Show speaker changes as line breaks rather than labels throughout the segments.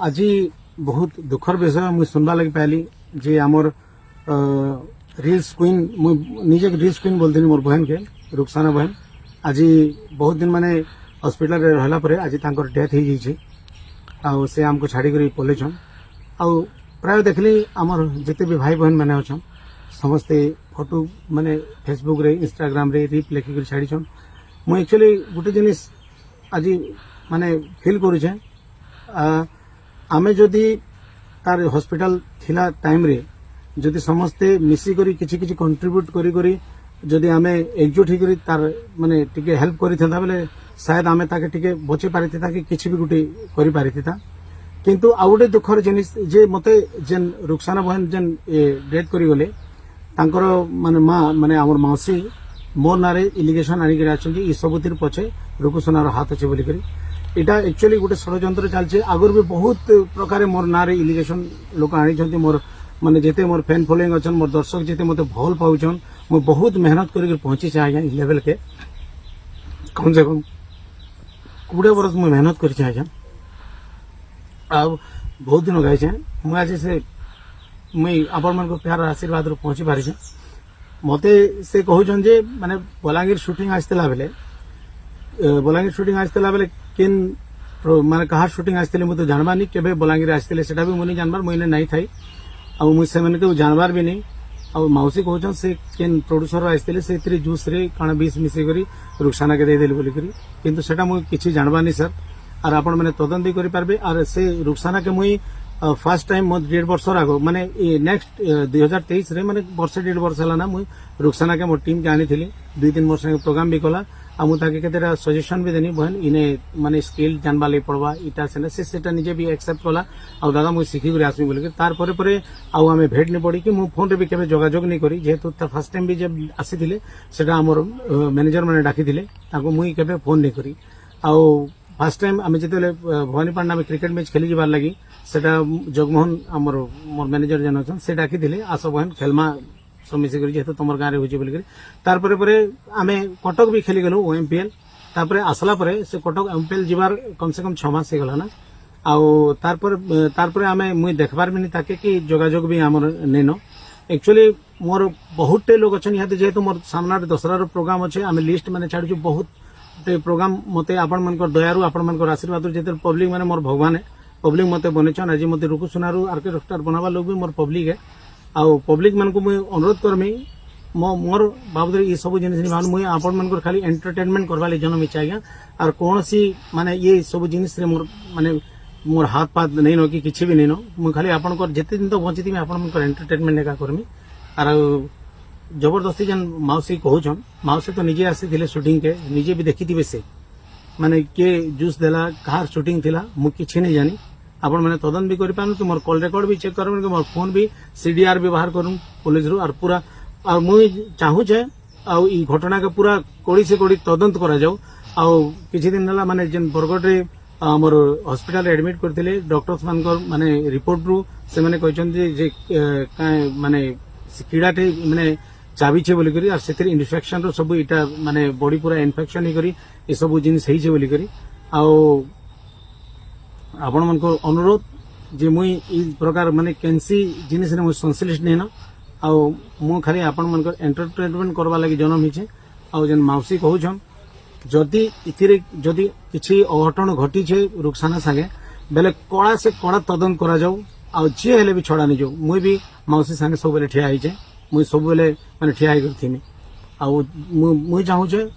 आज बहुत दुखर विषय मुझे सुनवा लगी पाली जे आमर रिल्स क्वीन निजे रिल्स क्वीन बोलती मोर बहन के रुखसाना बहन आज बहुत दिन माने हॉस्पिटल रे रहला परे आज तांकर डेथ हो जाइए आउ से आमको छाड़ी पलैछन आउ प्राय देखली आमर जिते भी भाई बहन मैंने अच्छा समस्ते फोटो माने फेसबुक रे इंस्टाग्राम रे रिप लेखिक छाड़ीछन मुझे एक्चुअली गोटे जिनिस आज माने फील करुचे आमे जदि तार हॉस्पिटल थिला टाइम रे जदि समस्ते मिसी करी किछि किछि कंट्रीब्यूट करी करी जदि आमे एकजुट ही करी तार माने टिके हेल्प करी थंदा बेले शायद आमे ताके टिके बचे पारिथिता कि किछि भी गुटे करी पारिथिता किंतु आ गुटे दुखर जिनिस जे मते जेन रुखसाना बहन जेन डेथ करी गले तांकर माने मां माने हमर मौसी मोर नारे इलिगेशन आनी करी आछन ई सबुतिर पछे रुखसानार हाथ अछि बोली करी इटा एक्चुअली गोटे षड्यंत्र चलছে आगर भी बहुत प्रकार मोर नारे इलिगेशन लोक आनी मोर माने जेते मोर फैन फॉलोइंग अच्छन मोर दर्शक जेते मते भल पाउछन मो बहुत मेहनत करके पहुंची छे आज्ञा लेवल के कम से कम 20 वर्ष मु मेहनत करि छे आज्ञा आ बहुत दिन गए छे मु आज से मुई आपण मन को प्यार आशीर्वाद रो पहुंची पारि छे मते से कहउछन जे माने बलांगीर शूटिंग आस्तेला बेले बलांगीर शूटिंग आस्तेला बेले किन माने कहा शूटिंग आस्तेले मु तो जानबा नहीं केबे बलांगीर आस्तेले सेटा भी मुनी जानबार मुइने नहीं थाई आ मु से मन के जानबार भी नहीं आ मौसी कहउछन से किन प्रोड्यूसर आस्तेले से इतरी जूस रे काना 20 मिसे करी रुखसाना के दे देली बोली करी किंतु सेटा मु किछि जानबा नहीं सर और आपण माने तदंत करि पारबे और से रुखसाना के मुई फर्स्ट टाइम मो 1.5 वर्ष आगो माने नेक्स्ट 2023 रे माने वर्ष 1.5 वर्ष हला ना मुई रुखसाना के मो टीम के आनी थिली 2-3 वर्ष प्रोग्राम भी कला आ मु ताके केतेरा सजेशन भी देनी बहन इने माने स्किल जानबा ले पड़वा इटा से सेटा निजे भी एक्सेप्ट कला आ दादा मु सिखी करे आसमी बोल के तार परे परे आ हमें भेट नहीं पड़ी कि मु फोन रे भी केबे जोगाजोग नहीं करी जेहेतु ता फर्स्ट टाइम भी जब आसी थिले सेटा हमर मैनेजर माने डाकी थिले ताको मुई केबे फोन नहीं करी आ फर्स्ट टाइम आम जिते भवानीपाटना में क्रिकेट मैच खेली जाबार लगी सेटा जगमोहन आमर मोर मैनेजर जन अच्छा से डाकी थिले आस बहन खेलमा सब मिसे करी जेहेतु तुम गाँव में होली तार परे आमे कटक भी खेली गलु ओएमपीएल तापर आसला परे से कटक एमपीएल जीवार कम से कम 6 मास से गला ना आउ तार आमे मुई देखबार भी नहीं ताके कि जोगाजोग भी आमर नेनो एक्चुअली मोर बहुत लोग अच्छा यहाँ जेहेतु मोर सामना दशहरा प्रोग्राम अच्छे आम लिस्ट मैंने छाड़ू बहुत प्रोग्राम मते आपण मन दयारू आपण मन आशीर्वाद जेते पब्लिक मैंने मोर भगवान है पब्लिक मते बनेछन आज मते रुखसानारू आर्किटेक्चर बनावा लोग भी मोर पब्लिक है आउ पब्लिक मन को मुझे अनुरोध करमी मोर बाबद ये सब जिन मुझे आपण मन खाली एंटरटेनमेंट करवा जन्म इच्छा आज्ञा और कौन सी माने ये सब जिनिस मोर माने मोर हाथ पात नहीं नो कि किसी भी नहीं नो मुझे खाली आपण जिते दिन तो बची थी आपण मन एंटरटेनमेंट एका करमी और जबरदस्ती जन मौसी कहूछन मौसी तो निजे आसी शूटिंग के निजे भी देखी थी से माने के जूस देला कहार शूटिंग थिला मु किछि नहीं जानी आपण मैंने तदन भी करें कि मोर कॉल रेकर्ड भी चेक करूँ कि मोर फोन भी सीडीआर व्यवहार करूँ पुलिस रू और पूरा और मुझे चाहूचे आई घटना के पूरा कड़ी से कड़ी तदंत करा जाऊ आउ किछि दिन हला माने जेन बरगढ़ रे हमर हॉस्पिटल एडमिट करथिले डॉक्टर्स मानकर माने रिपोर्ट रू से माने कहछन जे माने कीड़ाटे माने चाबी छे बोली करी और सेतिर इन्फेक्शन रो सब इटा माने बॉडी पूरा इन्फेक्शन ही करी ए सब जिनिस हेई छे बोली करी आउ आपण मन को अनुरोध जे मुई ई प्रकार माने केनसी जिनिस ने मुई संश्लिष्ट नहीं ना आउ मु खाली आपण मन को एंटरटेनमेंट करवा लागि जन्म हिचे आउ जन मौसी कहउछन जदि इथिरे जदि किछि अघटन घटी छे रुखसाना संगे बेले कड़ा से कड़ा तदन करा जाऊ आउ जे हेले भी छड़ा नहीं जाऊ मुई भी मौसी संगे सब बेले ठिया हिचे मुई सब बेले माने ठिया ही करथिनी आउ मुई चाहू छे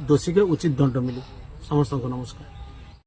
दोषी के उचित दंड मिले समस्त को नमस्कार।